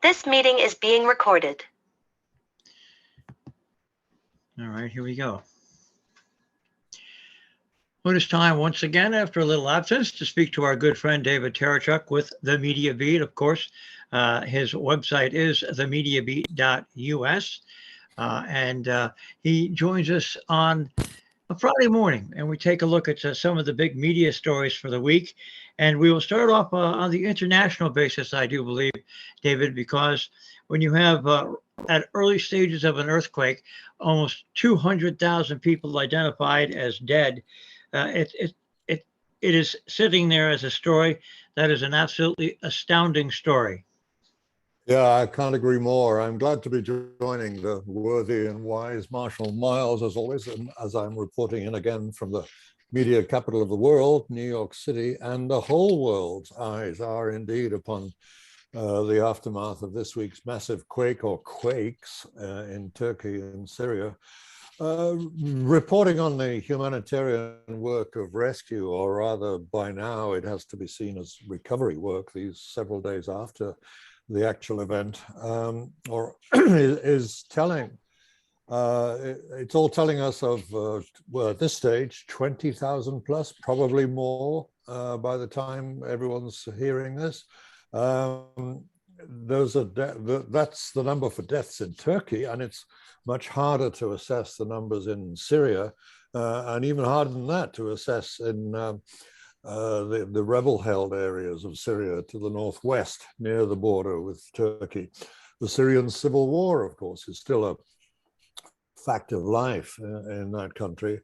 This meeting is being recorded. All right, here we go. Well, it's time once again, after a little absence, to speak to our good friend David Tereshchuk with The Media Beat. Of course, his website is themediabeat.us, and he joins us on a Friday morning, and we take a look at some of the big media stories for the week. And we will start off on the international basis, I do believe, David, because when you have at early stages of an earthquake, almost 200,000 people identified as dead, it is sitting there as a story that is an absolutely astounding story. Yeah, I can't agree more. I'm glad to be joining the worthy and wise Marshall Miles, as always, and as I'm reporting in again from the media capital of the world, New York City, and the whole world's eyes are indeed upon the aftermath of this week's massive quake or quakes in Turkey and Syria. Reporting on the humanitarian work of rescue, or rather by now it has to be seen as recovery work these several days after the actual event, is telling. It's all telling us of, well, at this stage, 20,000 plus, probably more by the time everyone's hearing this. That's the number for deaths in Turkey, and it's much harder to assess the numbers in Syria, and even harder than that to assess in the rebel-held areas of Syria to the northwest, near the border with Turkey. The Syrian civil war, of course, is still a fact of life in that country.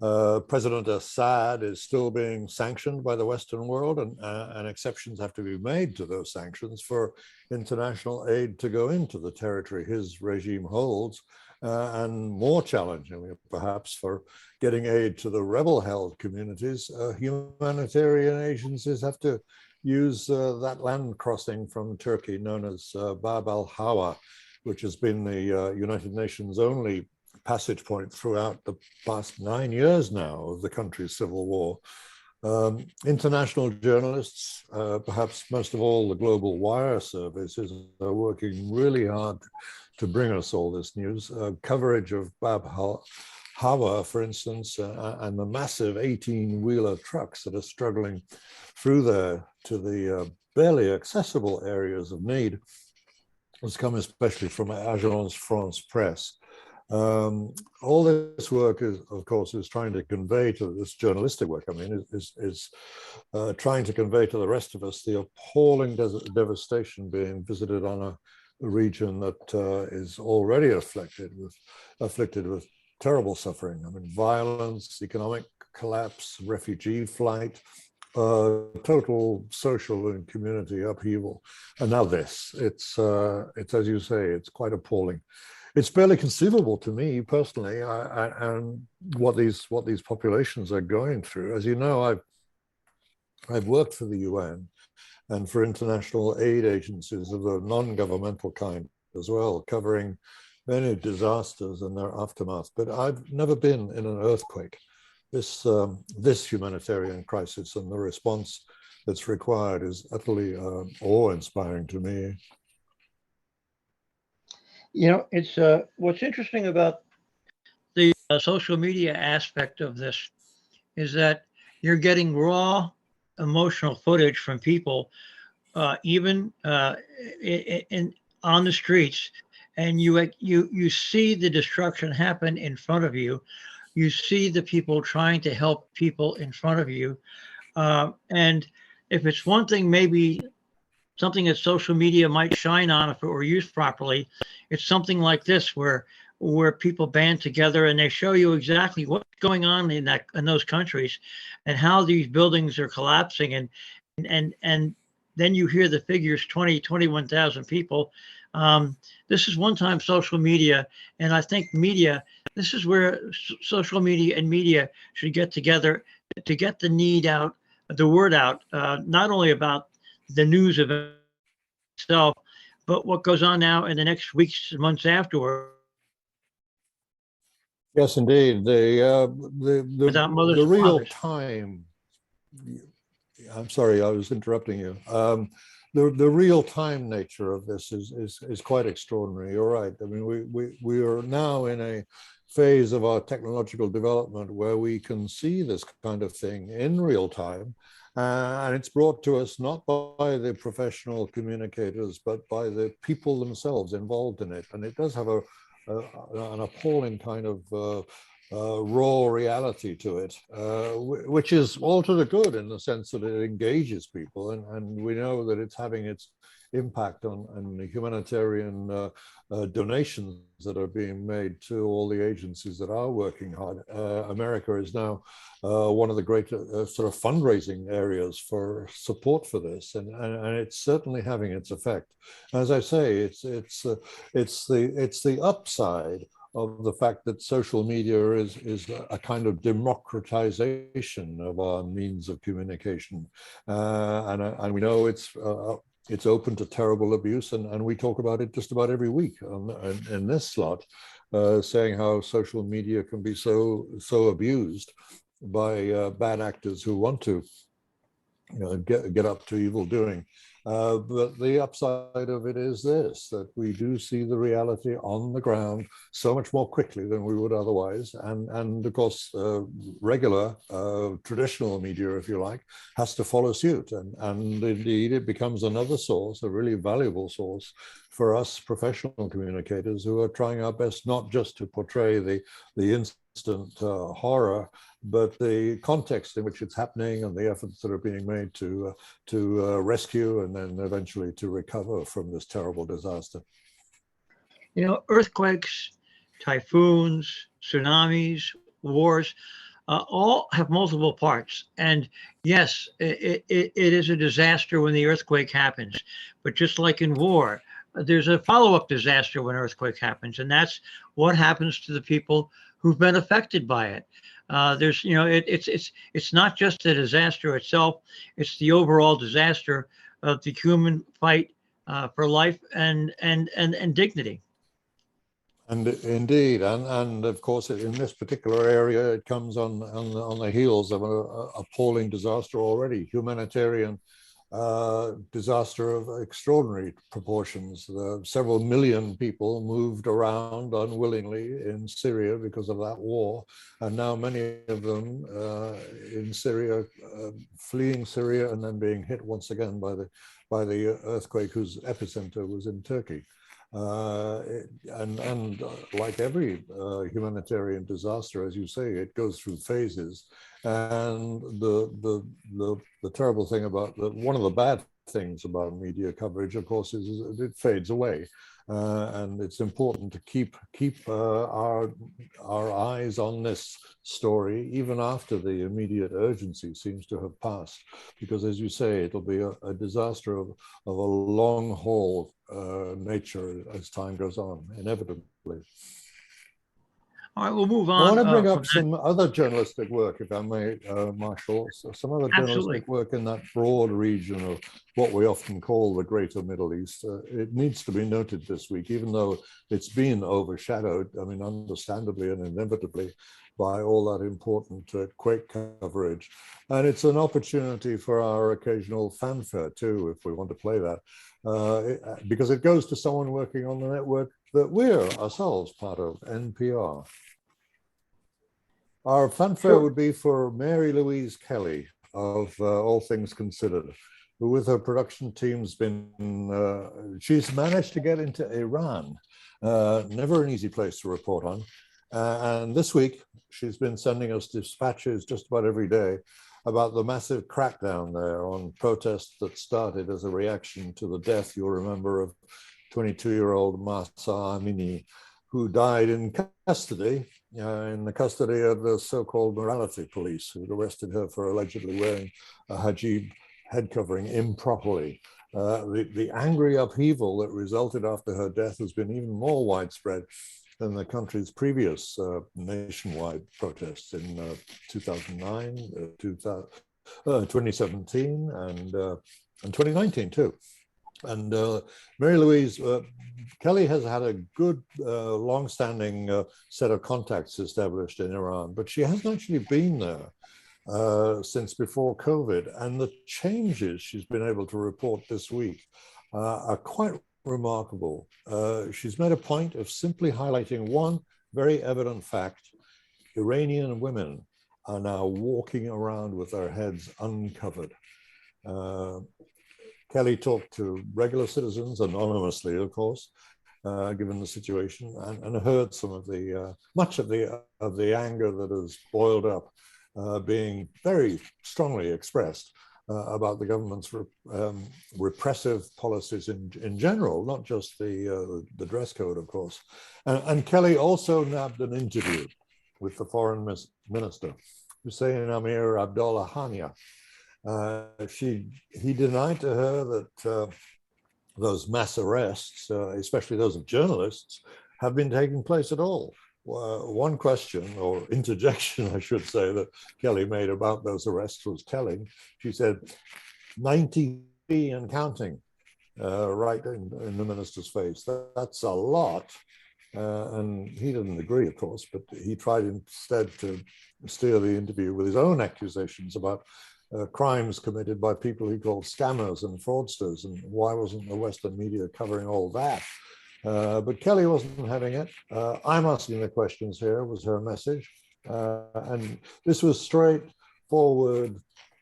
President Assad is still being sanctioned by the Western world, and exceptions have to be made to those sanctions for international aid to go into the territory his regime holds, and more challenging, perhaps, for getting aid to the rebel-held communities. Humanitarian agencies have to use that land crossing from Turkey known as Bab al-Hawa, which has been the United Nations' only passage point throughout the past 9 years now of the country's civil war. International journalists, perhaps most of all the Global Wire services, are working really hard to bring us all this news. Coverage of Bab al-Hawa, for instance, and the massive 18-wheeler trucks that are struggling through there to the barely accessible areas of need has come especially from Agence France Presse. All this work is, of course, is trying to convey to this journalistic work, I mean, is trying to convey to the rest of us the appalling devastation being visited on a region that is already afflicted with terrible suffering. I mean, violence, economic collapse, refugee flight, total social and community upheaval. And now this, it's as you say, it's quite appalling. It's barely conceivable to me personally, and what these populations are going through. As you know, I've worked for the UN and for international aid agencies of the non-governmental kind as well, covering many disasters and their aftermath. But I've never been in an earthquake. This humanitarian crisis and the response that's required is utterly awe-inspiring to me. You know, it's what's interesting about the social media aspect of this is that you're getting raw emotional footage from people, even on the streets, and you see the destruction happen in front of you. You see the people trying to help people in front of you, and if it's one thing, maybe something that social media might shine on if it were used properly, it's something like this where people band together and they show you exactly what's going on in those countries and how these buildings are collapsing, and then you hear the figures 21,000 people. This is one-time social media, and I think media, this is where social media and media should get together to get the word out, not only about the news of itself, but what goes on now in the next weeks and months afterward. Yes, indeed. The real fathers. time. I'm sorry, I was interrupting you. the real-time nature of this is quite extraordinary. You're right. I mean, we are now in a phase of our technological development where we can see this kind of thing in real time. And it's brought to us not by the professional communicators, but by the people themselves involved in it. And it does have an appalling kind of raw reality to it, which is all to the good in the sense that it engages people. And we know that it's having its impact on the humanitarian donations that are being made to all the agencies that are working hard. America is now one of the great sort of fundraising areas for support for this, and it's certainly having its effect. As I say, it's the upside of the fact that social media is a kind of democratization of our means of communication, and we know it's open to terrible abuse, and we talk about it just about every week in this slot, saying how social media can be so abused by bad actors who want to, get up to evil doing. But the upside of it is this, that we do see the reality on the ground so much more quickly than we would otherwise. And of course, regular traditional media, if you like, has to follow suit. And indeed, it becomes another source, a really valuable source for us professional communicators who are trying our best not just to portray the instant horror, but the context in which it's happening and the efforts that are being made to rescue and then eventually to recover from this terrible disaster. Earthquakes, typhoons, tsunamis, wars, all have multiple parts. And yes, it is a disaster when the earthquake happens. But just like in war, there's a follow-up disaster when earthquake happens. And that's what happens to the people who've been affected by it. It's not just the disaster itself, it's the overall disaster of the human fight for life and dignity. And indeed, and of course, in this particular area, it comes on the heels of an appalling disaster already, humanitarian disaster of extraordinary proportions. Several million people moved around unwillingly in Syria because of that war, and now many of them in Syria, fleeing Syria and then being hit once again by the earthquake whose epicenter was in Turkey. And like every humanitarian disaster, as you say, it goes through phases. And the terrible thing about one of the bad things about media coverage, of course, is it fades away. And it's important to keep our eyes on this story even after the immediate urgency seems to have passed, because, as you say, it'll be a disaster of a long haul nature as time goes on, inevitably. All right, we'll move on. I want to bring up some other journalistic work, if I may, Marshall. Some other journalistic work in that broad region of what we often call the Greater Middle East. It needs to be noted this week, even though it's been overshadowed, I mean, understandably and inevitably, by all that important quake coverage. And it's an opportunity for our occasional fanfare, too, if we want to play that, because it goes to someone working on the network that we're ourselves part of, NPR. Our fanfare would be for Mary Louise Kelly of All Things Considered, who with her production team's she's managed to get into Iran, never an easy place to report on. And this week, she's been sending us dispatches just about every day about the massive crackdown there on protests that started as a reaction to the death, you'll remember, of 22-year-old Mahsa Amini, who died in custody, in the custody of the so-called morality police, who had arrested her for allegedly wearing a hijab head covering improperly. The angry upheaval that resulted after her death has been even more widespread than the country's previous nationwide protests in 2009, 2017, and 2019 too. And Mary Louise Kelly has had a good, long-standing set of contacts established in Iran, but she hasn't actually been there. since before COVID. And the changes she's been able to report this week are quite remarkable. She's made a point of simply highlighting one very evident fact. Iranian women are now walking around with their heads uncovered. Kelly talked to regular citizens, anonymously, of course, given the situation, and heard some of the much of the anger that has boiled up, being very strongly expressed about the government's repressive policies in general, not just the dress code, of course. And Kelly also nabbed an interview with the foreign minister, Hussein Amir Abdollahania. He denied to her that those mass arrests, especially those of journalists, have been taking place at all. One question, or interjection, I should say, that Kelly made about those arrests was telling. She said, 93 and counting, right in the minister's face. That's a lot. And he didn't agree, of course, but he tried instead to steer the interview with his own accusations about crimes committed by people he called scammers and fraudsters, and why wasn't the Western media covering all that? But Kelly wasn't having it. I'm asking the questions here, was her message. And this was straightforward,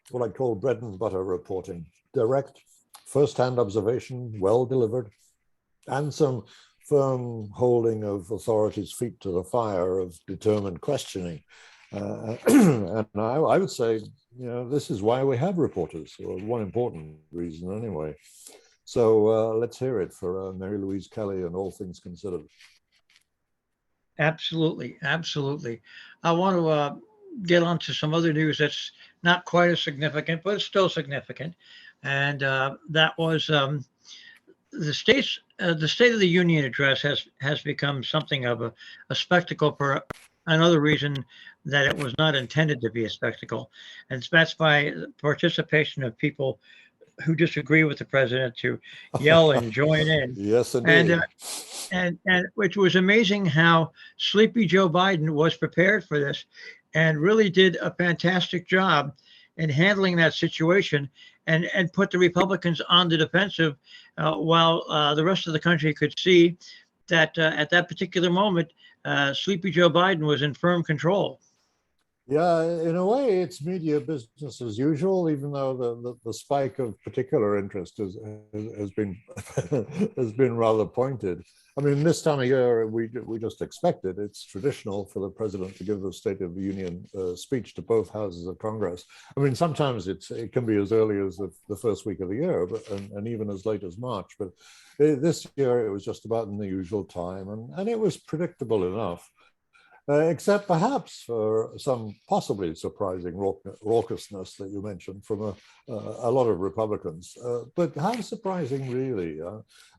what I call bread and butter reporting. Direct, first-hand observation, well delivered, and some firm holding of authorities' feet to the fire of determined questioning. And I would say, this is why we have reporters, or one important reason anyway. So let's hear it for Mary Louise Kelly and All Things Considered. Absolutely, absolutely. I want to get on to some other news that's not quite as significant, but it's still significant. And that was the State of the Union address has become something of a spectacle for another reason that it was not intended to be a spectacle. And that's by participation of people who disagree with the president to yell and join in. Yes, indeed. And which was amazing how sleepy Joe Biden was prepared for this and really did a fantastic job in handling that situation and put the Republicans on the defensive while the rest of the country could see that at that particular moment, sleepy Joe Biden was in firm control. Yeah, in a way, it's media business as usual, even though the spike of particular interest has been has been rather pointed. I mean, this time of year, we just expect it. It's traditional for the president to give the State of the Union speech to both houses of Congress. I mean, sometimes it can be as early as the first week of the year, and even as late as March. But this year, it was just about in the usual time, and it was predictable enough. Except perhaps for some possibly surprising raucousness that you mentioned from a lot of Republicans. But how surprising, really?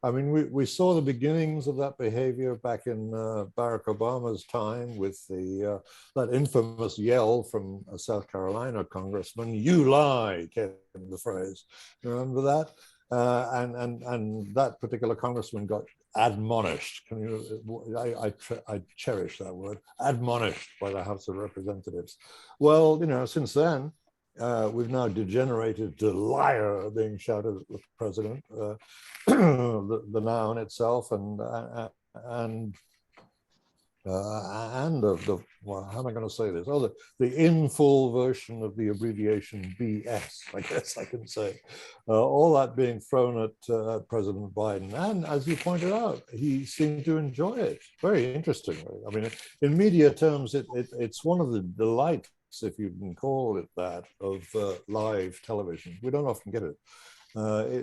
I mean, we saw the beginnings of that behavior back in Barack Obama's time with that infamous yell from a South Carolina congressman, "You lie," came the phrase. Remember that? And that particular congressman got admonished. I cherish that word, admonished by the House of Representatives. Well, since then, we've now degenerated to liar being shouted at the president, the noun itself, and of the, well, how am I going to say this? Oh, the in full version of the abbreviation BS, I guess I can say. All that being thrown at President Biden. And as you pointed out, he seemed to enjoy it, very interestingly. I mean, in media terms, it's one of the delights, if you can call it that, of live television. We don't often get it.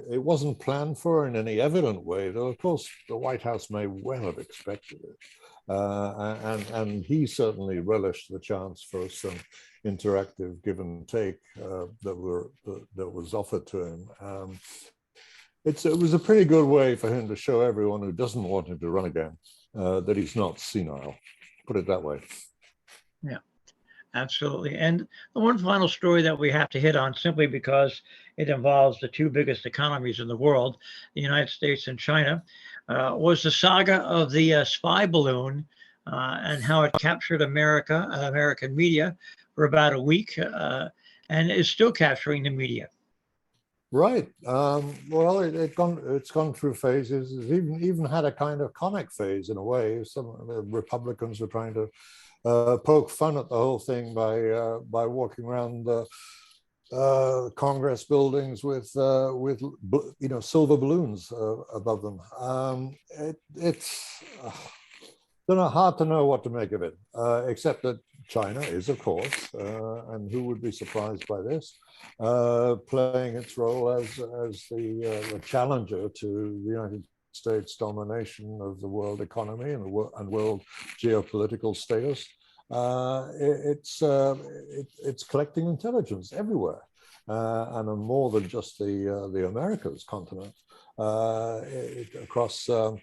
It wasn't planned for in any evident way, though of course the White House may well have expected it. And he certainly relished the chance for some interactive give and take that was offered to him. It was a pretty good way for him to show everyone who doesn't want him to run again that he's not senile, put it that way. Yeah. Absolutely. And the one final story that we have to hit on, simply because it involves the two biggest economies in the world, the United States and China, was the saga of the spy balloon and how it captured American media for about a week, and is still capturing the media. Right. Well, it's gone through phases. It's even had a kind of comic phase in a way. Some of the Republicans were trying to poke fun at the whole thing by walking around the Congress buildings with silver balloons above them. It's hard to know what to make of it, except that China is, of course, and who would be surprised by this, playing its role as the challenger to the United States domination of the world economy and world geopolitical status. It's collecting intelligence everywhere, and more than just the Americas continent, across the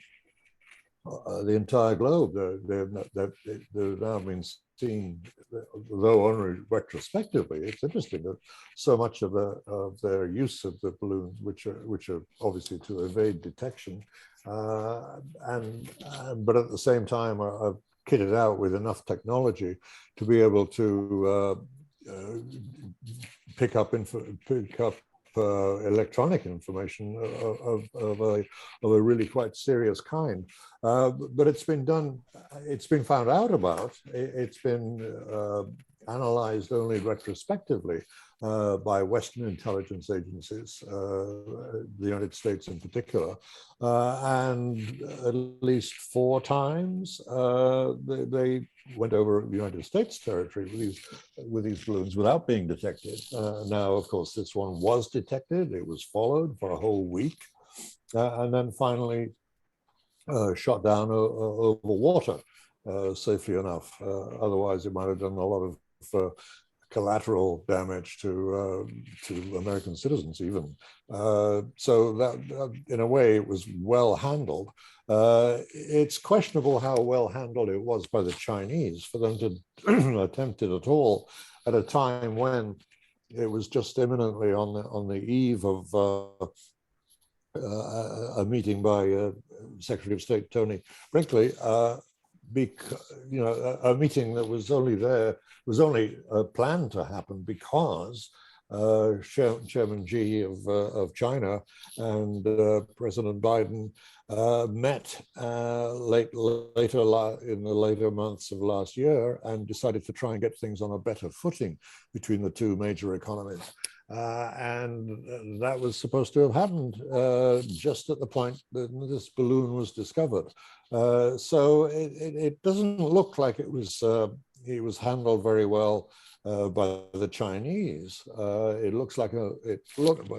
entire globe. They've now been seen, though only retrospectively. It's interesting that so much of their use of the balloons, which are obviously to evade detection, but at the same time are kitted out with enough technology to be able to pick up electronic information of a really quite serious kind. But it's been found out about. It's been analyzed only retrospectively by Western intelligence agencies, the United States in particular, and at least 4 times they went over the United States territory with these balloons without being detected. Now, of course, this one was detected. It was followed for a whole week, and then finally shot down over water safely enough. Otherwise, it might have done a lot of collateral damage to American citizens even. So that in a way it was well handled. It's questionable how well handled it was by the Chinese for them to attempt it at all at a time when it was just imminently on the eve of a meeting by Secretary of State Tony Brinkley, a meeting that was only planned to happen because Chairman Xi of China and President Biden met later in the later months of last year and decided to try and get things on a better footing between the two major economies. And that was supposed to have happened just at the point that this balloon was discovered. So it doesn't look like it was handled very well by the Chinese. It looks like well,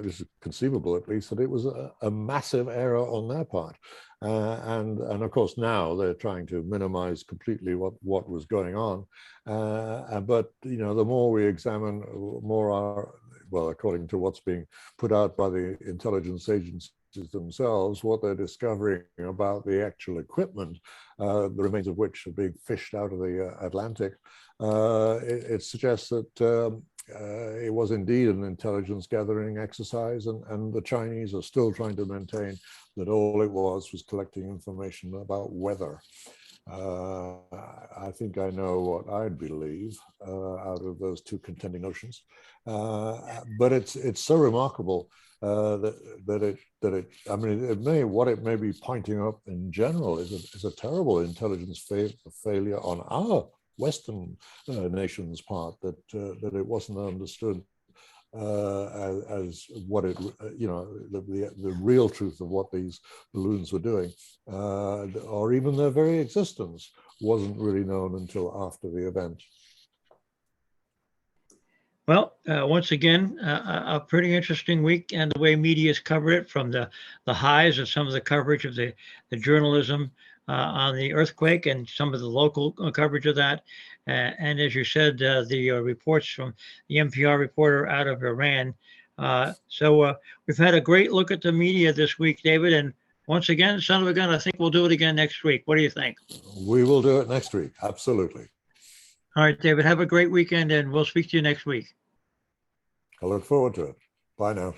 this is conceivable at least, that it was a massive error on their part. And of course now they're trying to minimize completely what was going on. But the more we examine, well, according to what's being put out by the intelligence agencies themselves, what they're discovering about the actual equipment, the remains of which are being fished out of the Atlantic, it suggests that it was indeed an intelligence gathering exercise, and the Chinese are still trying to maintain that all it was collecting information about weather. I think I know what I'd believe out of those two contending notions, but it's so remarkable that it. I mean, what it may be pointing up in general is a terrible intelligence failure on our Western nation's part, that it wasn't understood as what it, the real truth of what these balloons were doing, or even their very existence wasn't really known until after the event. Well, once again, a pretty interesting week, and the way media's covered it, from the highs of some of the coverage of the journalism on the earthquake and some of the local coverage of that. And as you said, the reports from the NPR reporter out of Iran. So we've had a great look at the media this week, David. And once again, son of a gun, I think we'll do it again next week. What do you think? We will do it next week. Absolutely. All right, David, have a great weekend, and we'll speak to you next week. I look forward to it. Bye now.